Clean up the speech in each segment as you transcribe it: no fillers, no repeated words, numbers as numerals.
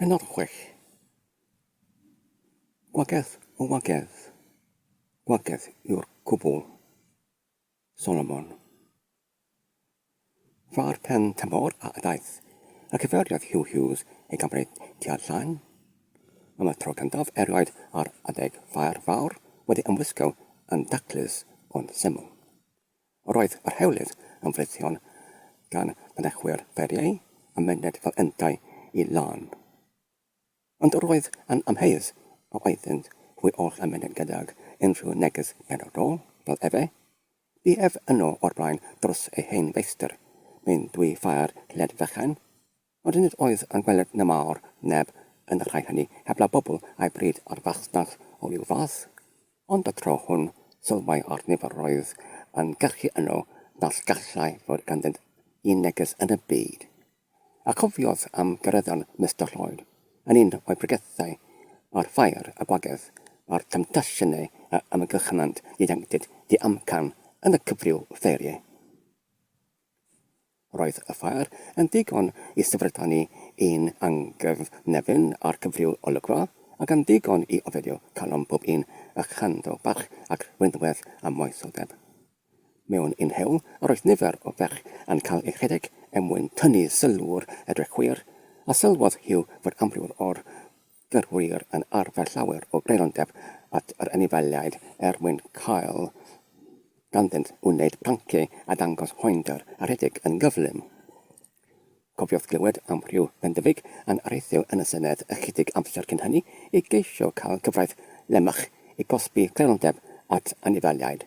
Pennod 6. Gwagedd o wagedd. Gwagedd yw'r cwbl. Solomon. Far pen tymor a daeth, a cyfeiriad Hugh Hughes ei gymryd tua llaen. Am y tro cyntaf erioed ar adeg ffair fawr wedi ymwisgo yn daclus ond syml. Roedd yr hewlydd yn frithion gan mynychwyr feriau a myned fel yntau i lan. Ond roedd yn amheus o oeddynt hwy oll a myned gydag unrhyw neges penodol fel efe. Bu ef yno o'r blaen dros ei hen feistr, mewn dwy ffair led fechan, ond nid oedd yn gweld na mawr neb yn y rhai hynny heblaw bobl a'i bryd ar fasnach o ryw fath, ond y tro hwn sylwai ar niferoedd yn gyrchu yno nas gallai fod gandynt un neges yn y byd. A cofiodd am gyrraeddan Mr. Lloyd, yn un o'i bregethau ar ffair a gwagedd a'r temtasiynau a ymgychynant ieuenctid di amcan yn y cyfryw fferiau. Roedd y ffair yn digon i sefydlu un anghyfnefyn ar cyfryw olygfa ac yn digon i ofedio cael am bob un y chando bach ac rwynwedd a moesoldeb. Mewn un hewl, roedd nifer o ferch yn cael ei rhedeg mwyn tynnu sylw'r edrychwyr, a sylwodd Hugh fod amryw o'r gyrwyr yn arfer llawer o greulondeb at yr anifeiliaid mwyn cael gandynt wneud pranciau a dangos hoender a rhedeg yn gyflym. Cofiodd glywed am rhyw fendefig yn areithio yn y Senedd ychydig amser cyn hynny i geisio cael cyfraith lemach i gosbi greulondeb at anifeiliaid.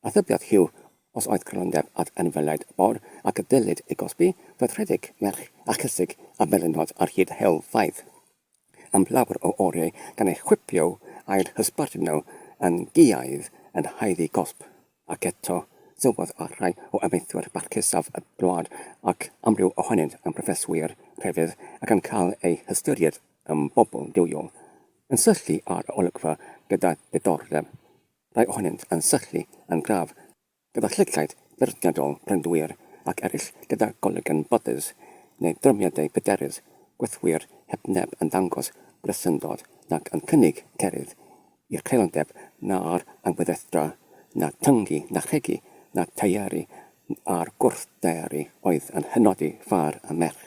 A thybiodd Hugh os oedd greulondeb at anifeiliaid bod ac y dylid i gosbi fydd rhedeg merch a chysig a melinod ar hyd hewl ffaith. Am lawer o oriau gan ei chwipio a'r hysbartyn nhw yn giaidd yn haeddu gosb, ac eto sylwodd ar rhai o ymweithwyr barcusaf y blwad ac amryw ohonynt yn proffeswyr crefydd ac yn cael ei hystyried yn bobl diwiol, yn syllu ar y olygfa gyda diddordeb. Rai ohonynt yn syllu yn graf gyda llygaid feirniadol bryndwyr ac eraill gyda golygan bodys neu drymiadau pederus gweithwyr hebneb yn dangos brysyndod nac yn cynnig cerydd i'r creulondeb na'r angwyddethra, na tyngu, na rhegi, na teieri a'r gwrthdeieri oedd yn hynodi ffar a merch.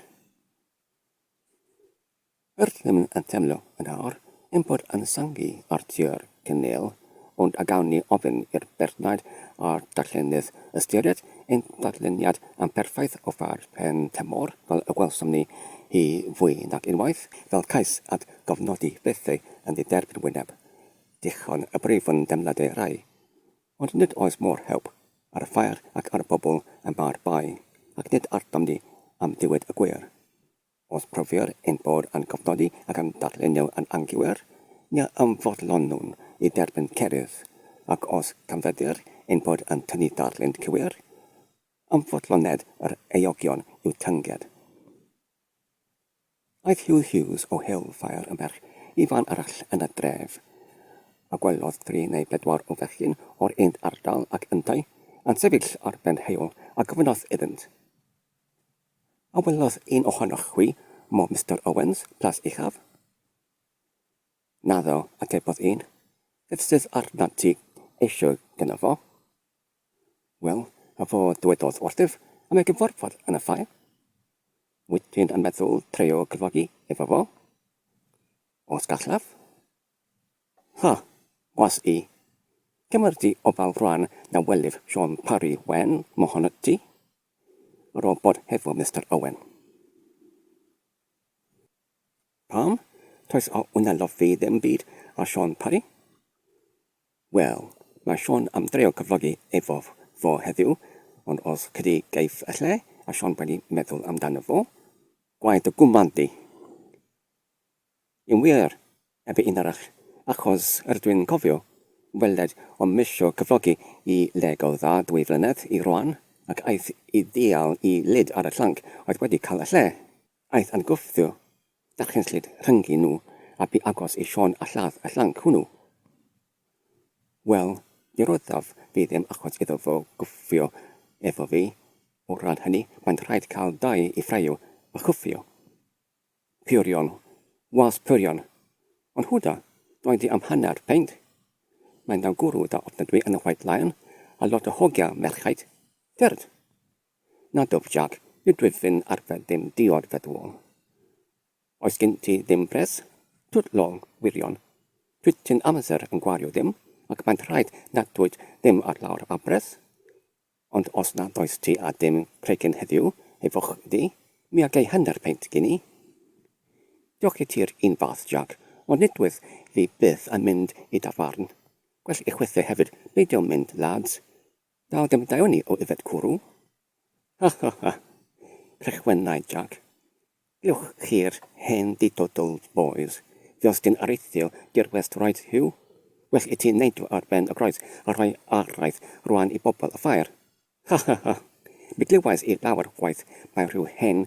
Yr ddim yn temlo yn awr, yn bod yn sangu ar tiwr cynnil, ond a gawn ni ofyn i'r bernaid a'r darllenydd ystyried ein darlleniad am perffaith o ffar pen temor fel y gwelsom ni hi fwy nac unwaith fel cais at gofnodi bethau yn ddiderbyn wyneb. Dichon y brifon demladau rai, ond nid oes môr help ar y ffair ac ar y bobl yn bar bai, ac nid ardam ni am diwedd y gwir. Os profi'r ein bod yn gofnodi ac yn darlunio yn anghywer, ni ymfodlon nhw'n i derbyn cerydd, ac os camfedir ein bod yn tynnu darlun cywir, ymfodloned yr eogion i'w tynged. Aeth Hugh Hughes o hewl ffair y merch ifan arall yn y dref, a gwelodd 3 neu 4 o fechgyn o'r un ardal ac yntau yn sefyll ar ben hewl a gofynodd iddynt. A welodd un ohonoch chwi, mo Mr. Owens, plas uchaf? Naddo, atebodd un, fydd sydd arnad ti eisiau gyda fo. Wel, a fo dywedodd wrthyf am ei gyfarfod yn y ffair. Wyt ti'n yn meddwl treo cyflogi efo fo? Os gallaf? Ha, was i. Cymryd di o fal rhan na welif Sean Parry wen mohonot ti? Ro bod hefo Mr. Owen. Pam? Toes o wnelofi ddim byd a Sean Parry? Wel, mae Sean am dreo cyflogi efo fo heddiw, ond os cydi geif y lle a Sean wedi meddwl amdano fo, gwaed o gwmandi. Yn wir, ebe un arall, achos dwi'n cofio, weled o misio cyflogi i lego dda 2 flynedd i rwan, ac aeth i ddial i lid ar y llanc oedd wedi cael y lle. Aeth yn gwffio, darchenslid rhyngu nhw a bu agos i Sean a lladd y llanc hwnnw. Wel, diroddaf fi ddim achos iddo fo gwffio efo fi. O ran hynny, mae'n rhaid cael 2 i ffreio a chwffio. was purion. Ond hwda, doedd di am hanner peint. Mae'n daw gwrw da ofnadwy yn y White Lion, a lot o hogia merchaid. Tyrd. Na dwb Jack, yw drwyfyn arfer dim diod feddwl. Oes gen ti ddim pres? Twt long wirion. Twyd ti'n amser yn gwario ddim, ac mae'n rhaid nad dwyd ddim ar lawr a bres. Ond os nad oes ti a dim cregyn heddiw, efo'ch di, mi ag ei hanner peint gen i. Diolch i ti'r un fath, Jack, ond nidwydd fi byth yn mynd i dafarn. Gwell i chwythau hefyd, beidio mynd, lads. Daw ddim dawn ni o yfed cwrw. Ha ha ha, crechwennau, Jack. Glwch chi'r hen didodl, boys. Fi os dyn areithio dirwest roed hiw. Well i ti'n neud ar ben y groes a rhoi araith rwan i bobl y ffair. Ha ha ha. Mi glywais i lawer gwaith mae rhyw hen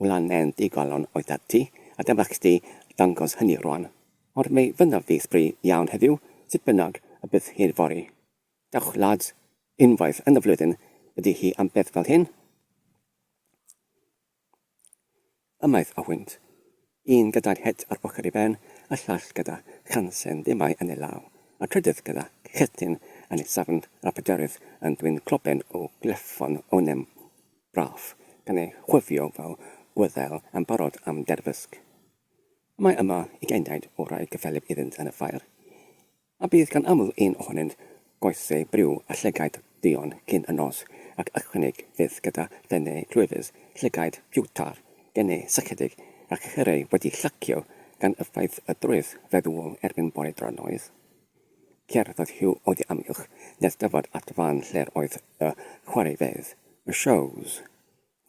wlanen digalon oedd ati, a dyma chdi dangos hynny rwan. Ond mae fyna fi sbri iawn heddiw, sut bynnag y bydd hi'n fori. Dewch lads, unwaith yn y flwyddyn ydy hi am beth fel hyn. Ymaith a wynt. Un gyda'r het ar bochr i ben, a llall gyda chansen dimau yn ei law, a trydydd gyda chetyn yn ei safn a pryderydd yn dwi'n cloben o gleffon onem braf, gan ei chwifio fel gwyddel yn barod am derfysg. Mae yma i gendaid o rai gyffelib iddynt yn y ffair, a bydd gan aml un ohonynt goesau briw a llygaid dion cyn y nos, ac ychwanig fydd gyda ddennau llwyfus, llygaid piwtar, gennau sychedig ac chyrau wedi llacio gan y ffaith y drwydd feddwl erbyn bore drannoedd. Cerddodd hiw oedd ei amgylch, nes dyfod at fan lle'r oedd y chwaraefedd, y shows.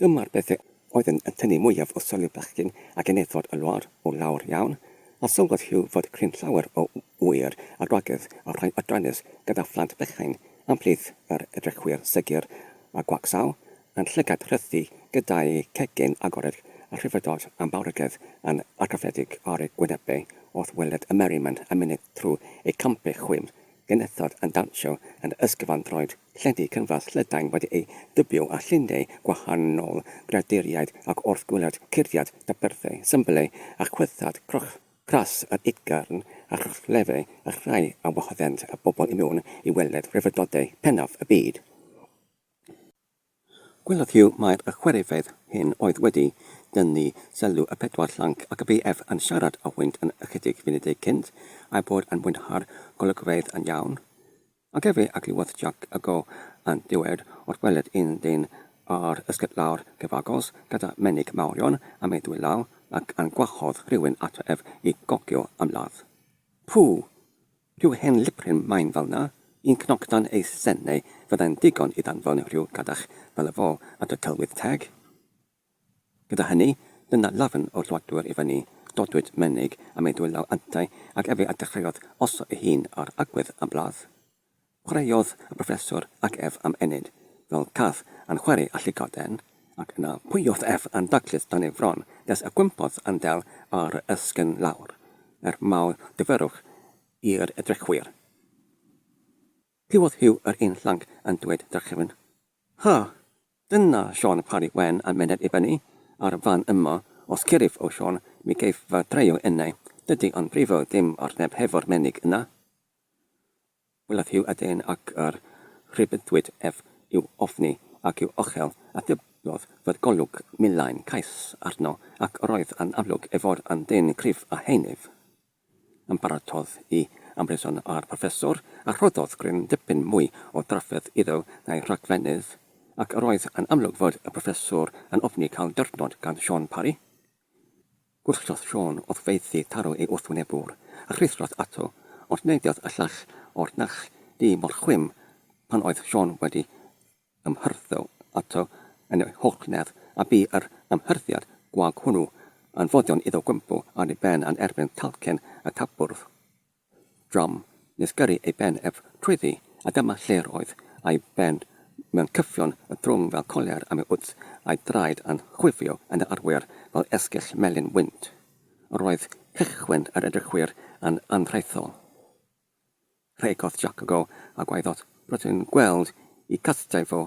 Dyma'r bethau oedd yn tynnu mwyaf o sylw bechgyn ac yn eithod y lwad o lawr iawn, a sylwodd hiw fod cryn llawer o wyr a rhagydd a rhai adrannus gyda phlant bechain am plith yr edrychwyr sygur a gwacsaw, yn llygad rhythu gyda'i cegin agored a rhyfedod am bawrygedd yn argyffedig ar ei gwynebau oedd weled y merriment a munud trwy ei campau chwym, genethod yn dawnsio yn ysgyfan droed, lledu cynfas Llydain wedi ei dybio a llundau gwahanol graduriaid ac wrth gwylad curiad daberthau, symbolau a chwythad cras yr idgarn a chrlefau a rhai a wahoddent a bobl i mewn i weled rhyfedodau pennaf y byd. Gwelodd hiw mae'r chwaraefedd hyn oedd wedi dynnu sylw y pedwar llanc ac y BF yn siarad a wynt yn ychydig funudau cynt a'i bod yn mwynhau'r golygfeydd yn iawn. Ac efe ac lywodd Jack y go yn diwedd o'r gweled un dyn ar ysgyd lawr gyfagos gyda menig mawrion am ei dwylaw ac yn gwahodd rhywun ato ef i gogio am ladd. Pŵ, rhyw hen liprin maen fel na, un cnocdan ei sennau fyddai'n digon i ddanfon rhyw gadach fel y fo at y tylwydd teg. Gyda hynny, dyna lafn o'r llwadwyr i fyny, dodwyd menig am ei dwylaw antau ac efe a dechreuodd oso ei hun ar agwedd am bladd. Chwaraeodd y broffesor ac ef am enid, fel cath yn chwarae a llygoden, ac yna pwyodd ef yn daclus dan ei fron nes y gwympodd yn del ar ysgyn lawr, mawr dyfyrwch i'r edrychwyr. Clywodd hiw yr un llanc yn dweud drachefn. Ha, dyna Sean Parry Wen yn myned i fyny, ar y fan yma, os cyrif o Sean, mi geif fy dreio innau, dydy ond brifo ddim ar neb hefo'r menig yna. Wylodd hiw ydyn ac yr rhybyddwyd ef i'w ofni ac i'w ochel a dyblodd fod golwg milaen cais arno ac roedd yn amlwg efod yn dyn cryf a heinif. Yn baratodd i amryson ar proffesor a rhoddodd gryn dipyn mwy o drafferth iddo na'i rhagfennydd ac roedd yn amlwg fod y proffesor yn ofni cael dyrnod gan Sean Parry. Gwrchodd Sean oedd feithi taro ei wrthwynebwr a chrythrodd ato ond neidiodd y llall o'r nach di mor chwym pan oedd Sean wedi ymhyrtho ato yn ei hochnedd a bu yr ymhyrthiad gwag hwnnw yn foddion iddo gwympo ar ei ben yn erbyn talcen y tabwrdd. Drum nes gyrru ei ben ef trwyddi a dyma lle roedd a'i ben mewn cyffion y drwng fel coliar am ei wrth a'i draed yn chwifio yn y arwyr fel esgyll melyn wynt. Roedd cychwyn yr edrychwyr yn anthraethol. Rhegodd Jack go a gwaeddodd rydyn gweld i castau fo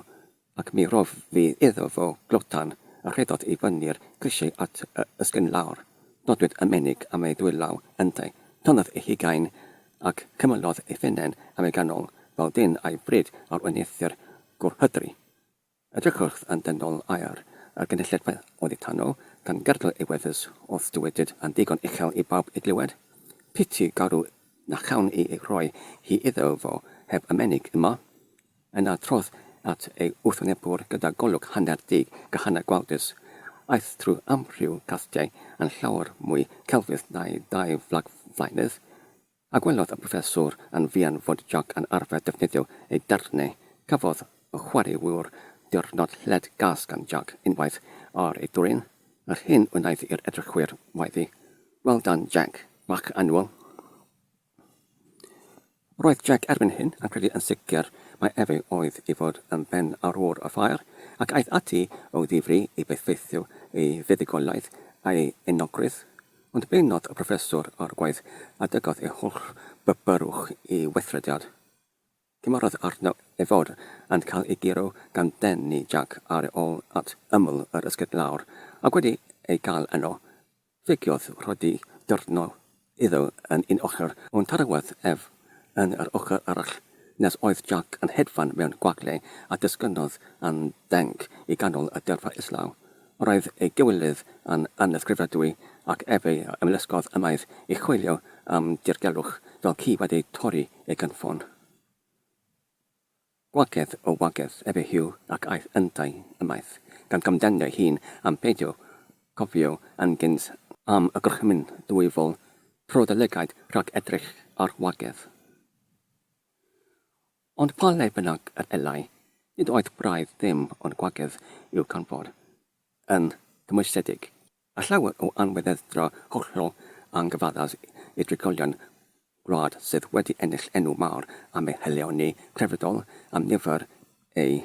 ac mi rof fi iddo fo glotan a rhedodd i fyny'r grisiau at ysgyn lawr. Dodwyd y menig am ei dwylaw yntau. Tynnodd ei hugain ac cymylodd ei ffenen am ei ganol fel dyn a'i bryd ar wyneithiau'r gwrhydru. Edrychwch yn dynol air ar gynulleidfa oddi tanno gan gerdl ei weddys oedd dywedyd yn digon uchel i bawb i glywed. Piti garw na chawn i ei roi hi iddo fo heb y menig yma. Yna trodd at ei wrthwynebwr gyda golwg hanner dig gyhanner gwaldus. Aeth trwy amryw castiau yn llawer mwy celfydd na'i 2 flag flaenydd. A gwelodd y proffeswr yn fuan fod Jack yn arfer defnyddio ei darnau. Cafodd y chwaraewyr diwrnod led gas gan Jack unwaith ar ei dwrin. Yr hyn wnaeth i'r edrychwyr waeddi. Wel dan Jack, fach anwyl. Roedd Jack erbyn hyn yn credu yn sicr mae efe oedd i fod yn ben ar ôl y ffair, ac aeth ati o ddifri i beithfeithio ei fuddugoliaeth a'i unogrydd, ond beinodd y proffeswr o'r gwaith a dygodd ei holl bybyrwch i weithrediad. Cymorodd arno ei fod yn cael ei giro gan denu Jack ar ôl at ymyl yr ysgyd lawr, ac wedi ei gael yno, figiodd rhodi dyrno iddo yn un ochr o'n tarawedd ef yn yr ochr arall, nes oedd Jack yn hedfan mewn gwagle a dysgynodd yn denc i ganol y dyrfa islaw. Roedd ei gywilydd yn ysgrifenadwy ac efe ymlusgodd ymaith i chwilio am dirgelwch fel ci wedi torri ei gynffon. Gwagedd o wagedd efe hiw ac aeth yntau ymaith, gan gymdenio hun am beidio cofio yn gynt am y gorchymyn dwyfol prodylygaidd rhag edrych ar wagedd. Ond pa le bynnag yr elai, nid oedd braidd ddim ond gwagedd i'w canfod yn gymwysedig. A llawer o anweddeddra hollol anghyfaddas i drigolion gwlad sydd wedi ennill enw mawr am eu heleoni crefyddol, am nifer ei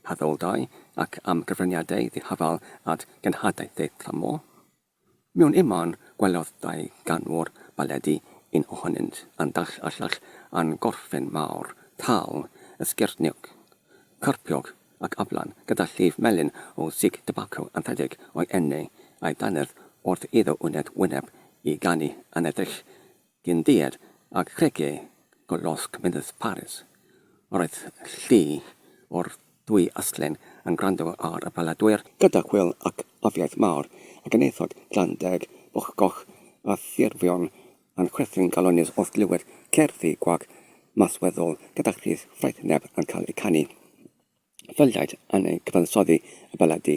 haddoldau ac am gyfraniadau ddihafal at genhadaethau tramor. Mewn iman gwelodd 2 ganwr baledi, un ohonynt yn dall allach yn gorffen mawr, tal, ysgyrniog, carpiog ac aflan gyda llif melyn o sig tobacco yn rhedeg o'i ennau a'i dannedd wrth iddo wyneb wyneb i ganu yn edrych gyndiad ac chregiau golosg mynydd Paris. Roedd llu o'r 2 aslen yn gwrando ar y baladwyr gyda chwyl ac afiaeth mawr ac yn eithod glandeg, bochgoch a thirfion yn chwerthu'n galonus wrth glywed cerddi gwag masweddol gyda chrydd ffraethneb yn cael ei canu. Ffyliaid yn ei cyfansoddi y baladi,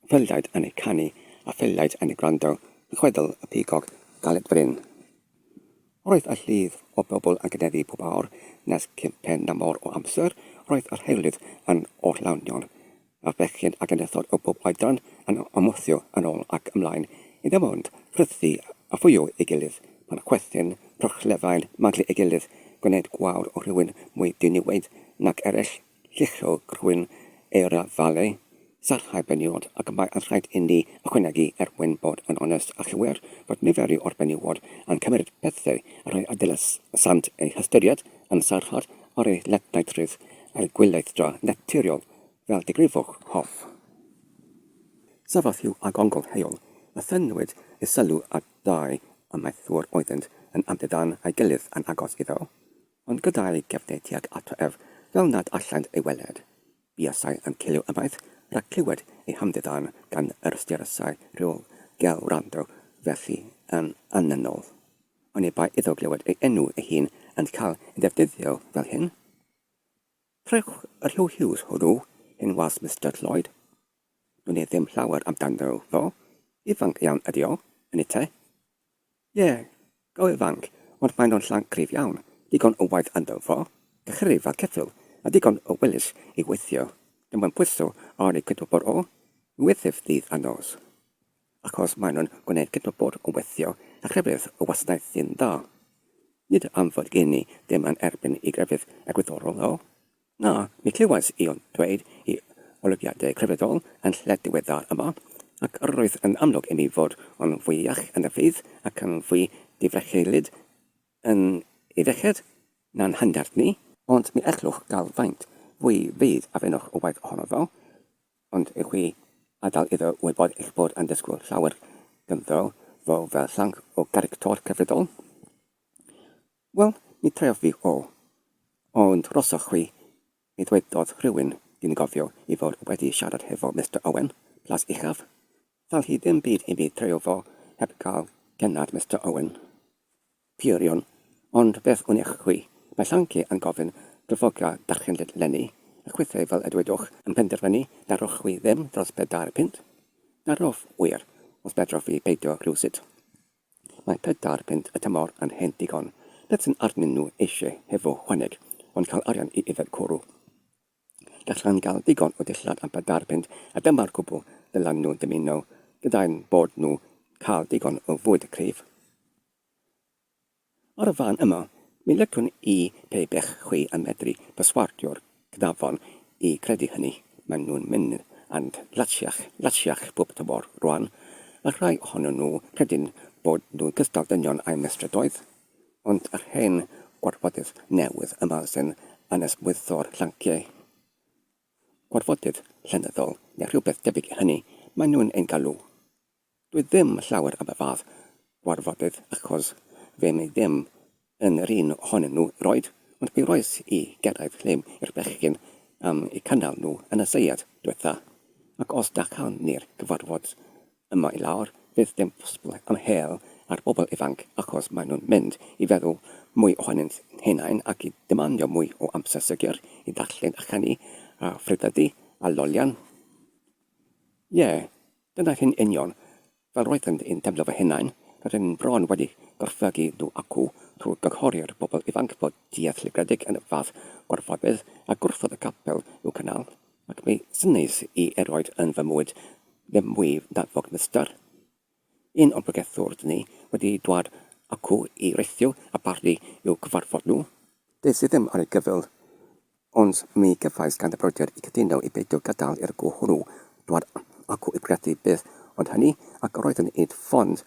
ffyliaid yn ei canu a ffyliaid yn ei gwrando, chwedl y pigog galed bryn. Roedd y llif o bobl yn gyneddu pob awr, nes cympen na mor o amser, roedd yr hewlydd yn orlaunion, a bechyn ac yn ethod o bob oedran yn ymwthio yn ôl ac ymlaen, i ddim ond rhythu a ffwyo ei gilydd, pan chwerthin, prochlefau'n maglu ei gilydd, gwneud gwawr o rhywun mwy diniweid nac eraill, llicho rhywun eira fale, sarhau beniwod ac mae yn rhaid i ni ychwanegu bod yn onest a chywir bod niferu o'r beniwod yn cymryd pethau a rhoi adilys sant ei hystyried yn sarhad ar ei letnaetrydd a'i gwyleithdra naturiol fel digrifwch hoff. Safodd yw agongol heol, y thynwyd ei sylw a 2 amaethwr oeddent yn amddidan a'i gilydd yn agos iddo, ond gyda'i gefnau tuag ato ef fel nad allan ei weled. Buasau yn cilio ymaith rhag clywed ei hamddidan gan yr ystyrysau rhyw gel rando felly yn anynol. Ond ei bai iddo glywed ei enw ei hun yn cael ei ddefnyddio fel hyn. Trewch yr Hugh Hughes hwnnw, hyn was Mr Lloyd. Dwi'n ei ddim llawer amdano fo. Ifanc iawn ydi o, yn ei te. Go ifanc, ond mae'n o'n llanc cryf iawn. Digon o waith ynddo fo, gychryf fel ceffyl, a digon o wilys i weithio. Dyma'n pwyso ar ei cydwybod o, wythyf ddydd a nos. Achos maen nhw'n gwneud cydwybod o weithio a chrefydd o wasanaeth sy'n dda. Nid am fod gen i ddim yn erbyn i grefydd egwyddorol o. Na, mi clywais i o'n dweud i olygiadau crefyddol yn lle diweddar yma, ac roedd yn amlwg i mi fod o'n fwyach yn y ffydd ac yn fwy difrechilyd yn ei ddeched na'n handart ni, ond mi echlwch gael faint fwy fydd a fenwch o waith ohono fo, ond ych chi adal iddo wybod eich bod yn dysgwyr llawer gynddo fel llang o garictor cyfredol? Wel, mi treo fi ond roswch chi, mi ddwedodd rhywun di'n gofio I fod wedi siarad hefo Mr Owen, plas uchaf. Thal hi ddim byd I mi treo fo heb cael genad Mr Owen. Purion, ond bethwn eich chwi, mae Llanci yn gofyn glyfogia darchenlid lenni, a chwythau fel ydwydwch yn penderfynu darwch chwi ddim dros 4 pint. Darwch wir, os bedroch fi beidio rhywsyd. Mae 4 pint y tymor yn hen digon, beth sy'n arnyn nhw eisiau hefo chwaneg, ond cael arian I yfed cwrw. Gallan gael digon o dillad am 4 pint a dyma'r cwbl dylan nhw dymuno gyda'n bod nhw cael digon o fwyd y cryf. Ar y fan yma, mi lycwn I pe bech chwi yn medru perswardio'r cydafon I credu hynny. Maen nhw'n mynd yn latiach bob tymor rwan, a rhai ohonyn nhw credyn bod nhw'n gystal dynion a'u mestrydoedd, ond yr hen gwarfodydd newydd yma sy'n ysbwytho'r Llanciau. Gwarfodydd llenyddol, neu rhywbeth debyg I hynny, maen nhw'n ein galw. Dwi ddim llawer am y fath gwarfodydd achos fe mi ddim yn yr un ohonyn nhw roed, ond mi roes I gyrraedd llym i'r bechgyn am eu cynnal nhw yn y seiad diwetha. Ac os dacan ni'r gyfarfod yma I lawr, fydd ddim posibl amhel ar bobl ifanc achos maen nhw'n mynd I feddwl mwy ohonynt hunain ac I demandio mwy o amser sygr I ddarllen a chanu a ffrydyddu a lolian. Dyna hyn union, fel roedd yn demlo fy hunain, rydyn bron wedi gorffygu nhw acw trwy gynghori'r bobl ifanc bod deallgredig yn y fath gwarfodydd a gwrthodd y capel i'w cynnal, ac mi synnus I erioed yn fy mwyd ddim mwy dadfog mister. Un o'r bregethwr ni wedi dwad acw I reithio a bardu i'w cyfarfod nhw. Des I ddim ar ei gyfyl, ond mi gyffais gan y brodyr I cytuno I beidio gadael i'r go hwnnw dwad acw I bregethu bydd, ond hynny ac roedd yn eid ffond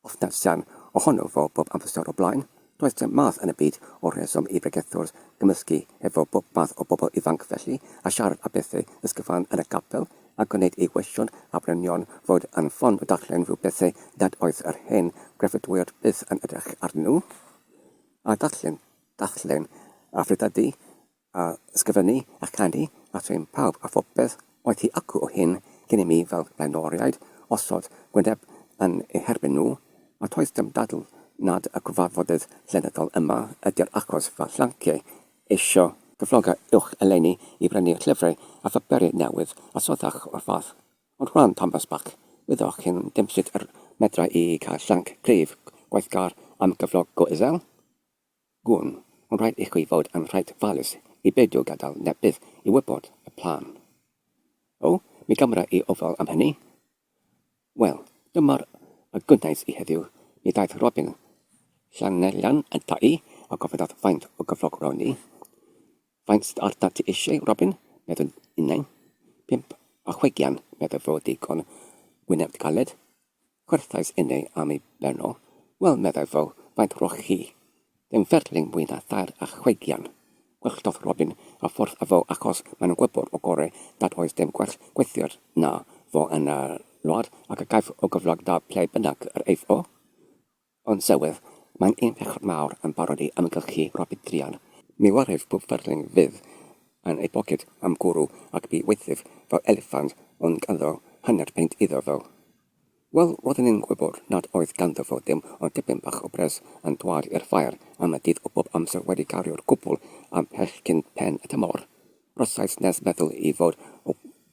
ofnasian ohono fo bob amser o blaen. Does dim math yn y byd o reswm I bregethwr gymysgu efo bob math o bobl ifanc felly a siarad a bethau ysgyfan yn y capel a gwneud ei wesion a brynion fod yn ffond o darllen rhyw bethau nad oedd yr hen grefydwyr byth yn edrych arnyn nhw. A darllen a ffrydyddu a ysgyfynu a chanu a trin pawb a phopeth oedd hi acw o hyn cyn I mi fel blaenoriaid osod gwyneb yn eu herbyn nhw a toes dim dadl nad y cyfarfodydd llenyddol yma ydy'r achos fel Llanciau eisio gyfloga uwch eleni I brynu'r llyfrau a phapuru newydd a soddach o'r fath. Ond rhan Thomas Bach, wyddwch chi'n dim sut medra I cael llanc cryf gweithgar am gyflog go isel? Gwn, ond rhaid I chi fod yn rhaid falus I beidio gadael nebydd I wybod y plan. Mi gamra I ofal am hynny? Wel, dyma'r gynnais I heddiw. Mi daeth Robin Llanelian yn tai a gofynnodd faint o gyflog rown ni. Faint sydd ar dati eisiau, Robin? Meddwl 5.60, meddwl fod digon gwyneb galed. Chwerthais unnau am ei berno. Wel, meddwl fo, faint roch chi? Dim ferling mwy na 2.60. Gwelltodd Robin a ffordd a fo achos maen nhw'n gwybod o gorau nad oes dim gweithiwr na fo yn y lwad ac y gaif o gyflog da ple bynnag yr eif o. Ond sewydd, mae'n un pechod mawr yn barod I ymgylchu Robin Drian. Mi warif bob ferling fydd yn ei boced am gwrw ac bu weithydd fel eliffant ond ganddo 100 peint iddo fo. Wel, roedden ni'n gwybod nad oedd ganddo fo dim ond dipyn bach o bres yn dwad i'r ffair am y dydd o bob amser wedi gario'r gwbl am pell cyn pen y tymor. Rosais nes meddwl I fod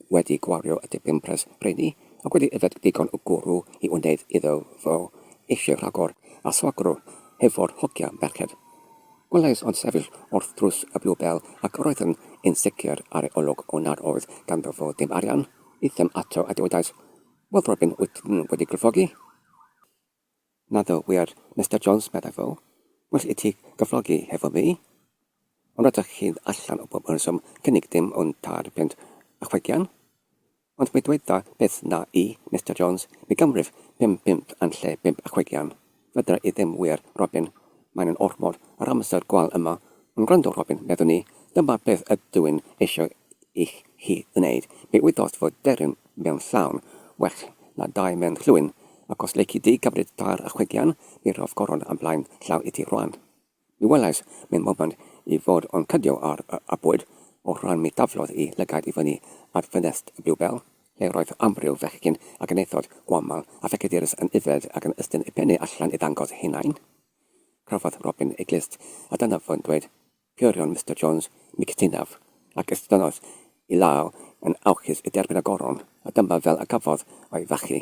wedi gwario y dipyn pres breini ac wedi yfed digon o gwrw I wneud iddo fo eisiau rhagor a swagro hefo'r hogia merched. Gwelais ond sefyll wrth drws y blwbel ac roedd yn sicr ar ei olwg o nad oedd ganddo fo dim arian. Eitham ato a dywedais, wel Robin wyt wedi gryffogi? Naddo wir, Mr Jones meddai fo, well I ti gyflogi hefo mi? Ond rydych chi'n allan o bob reswm cynnig dim o'n 4.60. Ond mi dweud beth na I, Mr Jones, mi gymrif 5 pint yn lle 5.60. Fydra I ddim wir, Robin. Mae'n yn ormod ar amser gwal yma. Yn gwrando, Robin, meddwn ni, dyma beth ydw'n eisiau I chi wneud. Mi wyddodd fod deryn mewn llawn well na 2 mewn llwyn ac os leici di gymryd dar y chwegian, mi rof goron am blaen llaw i ti rwan. Mi welais mewn moment i fod o'n cydio ar y abwyd o rhan mi daflodd i lygaid i fyny ar ffenest y bliwbel, le roedd amryw fechgyn ac yn eithod gwamal a fecedyrus yn ifed ac yn ystyn i pennu allan i ddangos hunain. Crafodd Robin ei glist a dyna fo'n dweud, Pyrion Mr Jones, mi cytunaf, ac ystynnodd i law yn awchus i derbyn y goron, a dyma fel y gafodd o'i fachu.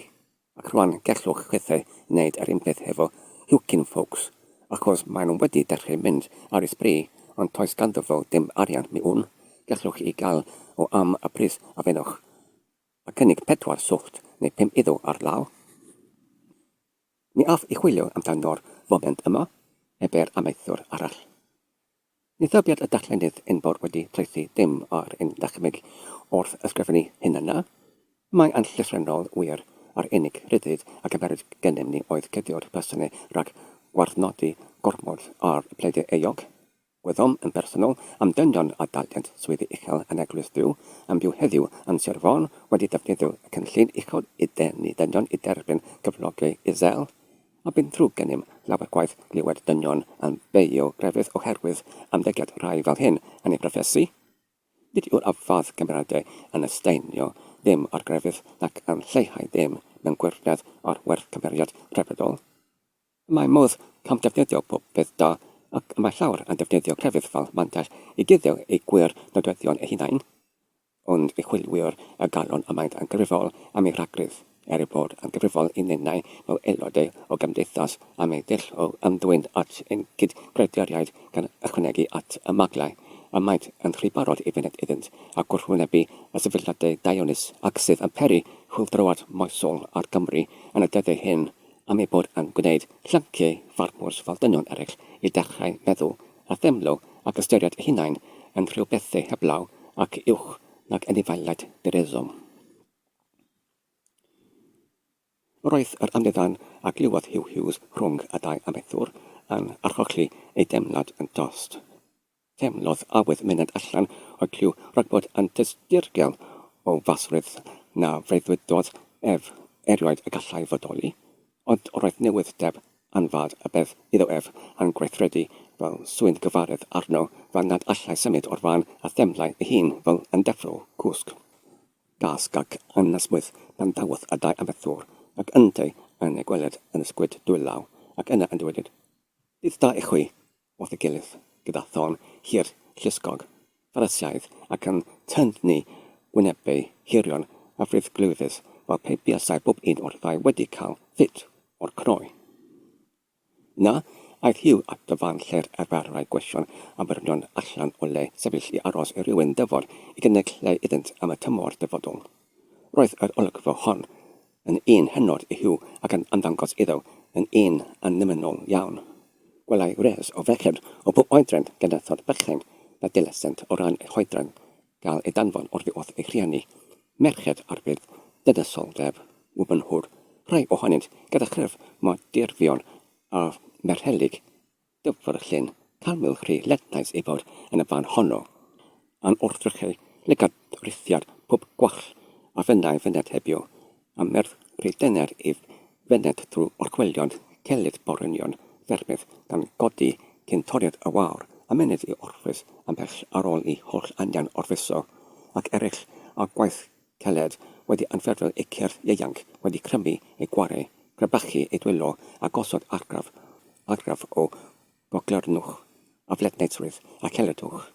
Ac rwan gellwch chwethau wneud yr un peth hefo Hwcyn folks, achos maen nhw wedi dechrau mynd ar ei sbri, ond toes ganddo fo dim arian mi wn, gellwch i gael o am y pris a fenwch, a cynnig 4 swcht neu 5 iddo ar law. Ni aff i chwilio amdano'r foment yma, eber amaethwr arall. Ni ddybiad y darllenydd yn bod wedi pleithi dim ar un dachmyg wrth ysgrifennu hyn yna. Mae yn llythrennol wir ar unig rhyddid ac ymaryd gennym ni oedd cydio'r personau rhag gwarnodi gormod ar y pleidiau eog. Gwyddom yn bersonol am dynion a daliant swyddi uchel yn eglwys Dduw am byw heddiw yn Sir Fôn wedi defnyddio y cynllun uchod i denu dynion i derbyn cyflogau Israel, a bydd trwy gennym lawer gwaith glywed dynion yn beio grefydd oherwydd amdegiad rai fel hyn yn ei profesi. Nid yw'r affadd gymeradau yn ysteinio ddim ar grefydd nac yn lleihau ddim mewn gwirionedd o'r werth cymeriad rhebydol. Mae modd cam defnyddio pob beth da ac mae llawer yn defnyddio crefydd fel mantell i guddio ei gwir nodweddion eu hunain, ond ei chwilwyr y galon ymaint yn gyfrifol am ei rhagrydd, ei bod yn gyfrifol i ninnau fel aelodau o gymdeithas am ei dill o ymddwyn at ein cydgrediariaid gan ychwanegu at y maglau, a maent yn rhy barod i fynd iddynt a gwrthwynebu y sefydliadau Dionis ac sydd yn peri chwyldroad moesol ar Gymru yn y dyddau hyn am ei bod yn gwneud llanciau ffarmwrs fel dynion eraill i dechrau meddwl a themlo ac ystyried hunain yn rhywbethau heblaw ac uwch nag anifailiad dyreswm. Roedd yr amddiddyn a glywodd Hugh Hughes rhwng y 2 amaethwr yn archochli ei demlad yn dost. Temlodd awydd mynd allan o'r clyw rhag bod yn dysdirgel o fasrydd na freuddwydodd erioed y gallai fodoli, ond roedd newydd deb anfad y bedd iddo yn gweithredu fel swydd gyfarydd arno fel nad allai symud o'r fan a themlau ei hun fel yn deffro cwsg. Gasg ac anasmwydd pan dawodd y 2 amaethwr ac yntau yn ei gweled yn ysgwyd dwylaw ac yna yn dweud, bydd da i chwi wrth ei gilydd gyda thon hir llusgog, ffarasiaidd ac yn tynnu wynebau hirion a ffrydd glwyfus fel pe buasau bob un o'r 2 wedi cael ffit o'r cnoi. Na, aeth Hugh at y fan lle'r arferau gwestiwn am byrnion allan o le sefyll i aros i rywun dyfod i gynnig lle iddynt am y tymor dyfodol. Roedd yr olygfa hon yn un hynod i Hugh ac yn ymddangos iddo yn un anymunol iawn. Gwelai res o fechyd o bob oedran gyda thod bychain na dilesent o ran ei hoedran gael ei danfon o'r ddiwedd ei rhiannu, merched arbydd dydysoldeb, wybynhwr, rhai ohonynt gyda chryf mae dirfion a merhelig, dyfr llyn, calmil chri lednais i fod yn y fan honno, a'n wrthrychau lygad rithiad pob gwall a fynnau fyned hebio, a merth rhydener i fyned drwy orchwelion celyd borynion fermydd gan godi cyn toriad y wawr a mynydd i orffus am bell ar ôl i holl anian orfuso, ac eraill a gwaith celed wedi anferfio eu cerdd ieuanc wedi crymu eu gwarau, grybachu eu dwylo a gosod argraf o goglernwch a fledneidrwydd a celedwch,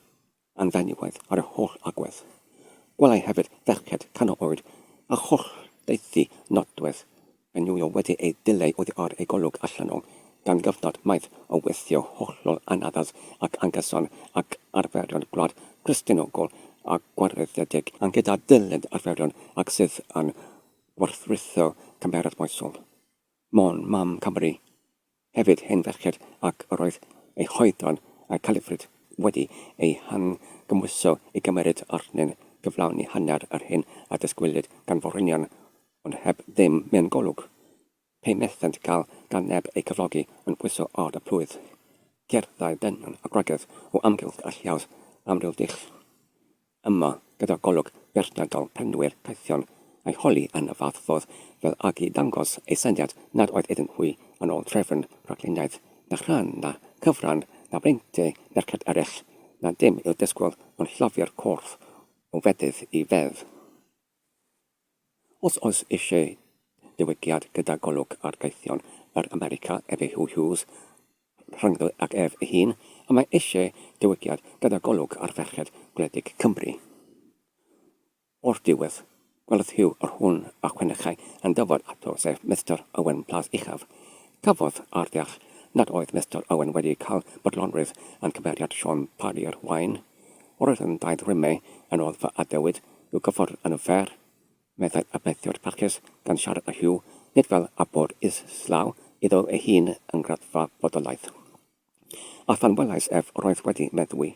anfenywaidd ar y holl agwedd. Gwelai hefyd ferched canol oed a holl deithi nodwedd, benywio wedi ei dileu oddi ar ei golwg allan o, gan gyfnod maith o weithio hollol anaddaz ac angyson ac arferion gwlad Cristinogol a gwareddiedig yn gyda dilyn arferion ac sydd yn warthritho cymerad moesol. Mon mam Cymru, hefyd hen ferched ac roedd ei hoedran a califryd wedi ei gymwyso i gymeryd arnyn gyflawni hanner ar hyn a dysgwylid gan forynion, ond heb ddim mewn golwg. Pe methynt cael gan neb ei cyflogi yn pwyso ar y plwydd. Cerddau denon a gwragedd o amgylch a llaws amryw dill. Yma gyda golwg berniadol penwyr caethion a'i holi yn y fath fodd fel ag i dangos ei syniad nad oedd iddyn hwy yn ôl trefn rhagluniaeth na chrân na cyfran na breintiau merched eraill na dim i'w disgwyl ond llafiau'r corff o fedydd i fedd. Os oes eisiau diwygiad gyda golwg ar gaethion yr America efo Hugh Hughes, rhyngddo ac ef ei hun, a mae eisiau diwygiad gyda golwg ar ferched gwledig Cymru. O'r diwedd, gwelodd Hugh o'r hwn a chwenechau yn dyfod ato sef Mr Owen Plas Uchaf. Cafodd ar ddeall nad oedd Mr Owen wedi cael bodlonrydd yn cymeriad Sean Parry'r wain. Roedd yn daid rymau yn oedd fy adewyd i'w gyffordd yn y fer. Meddai a bethiwr parchus gan siarad â Hugh, nid fel a bod islaw iddo ei hun yn graddfa bodolaeth. A phan welais ef roedd wedi meddwi,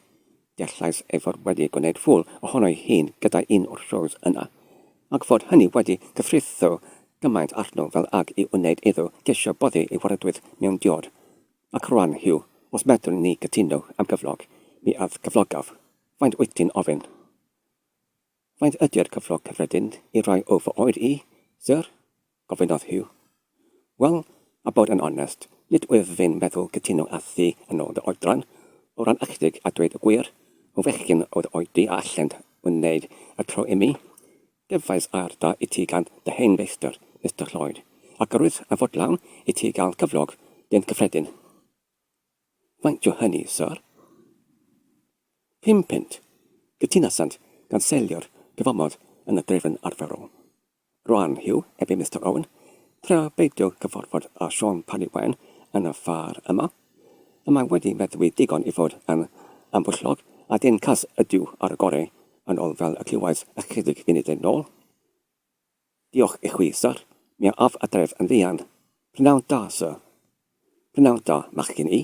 deallais ef fod wedi gwneud ffwl ohono ei hun gyda un o'r shows yna, ac fod hynny wedi cyffritho gymaint arno fel ag i wneud iddo gesio boddi ei waredwydd mewn diod. Ac rwan, Hugh, os medrwn ni gytuno am gyflog, mi add cyflogaf. Faint wyt ti'n ofyn? Faint ydy'r cyflog cyffredin i rai o fy oed i, sir? Gofynodd Hugh. Wel, a bod yn onest, nid wyf fi'n meddwl gytuno â thi yn ôl dy oedran, o ran ychydig a dweud y gwir, o fechgyn oedd oedi a allent wneud y tro i mi. Gyfais ar da i ti gan dy hen feistr, Mr Lloyd, ac gyrwydd a fodlawn i ti gael cyflog dyn cyffredin. Faint yw hynny, sir? 5 punt. Gytunasant gan selio'r gyfamod yn y drefn arferol. Rwan, Hugh, ebi Mr Owen, tra beidio cyfarfod a Sean Parry-Wen yn y ffa'r yma, a mae wedi meddwi digon i fod yn ambwyllog a dyn cas ydyw ar y gorau yn ôl fel y clywais ychydig funudau nôl. Diolch i chwi, sir. Mi af adref yn ddian. Prynawn da, sir. Prynawn da, machgyn i.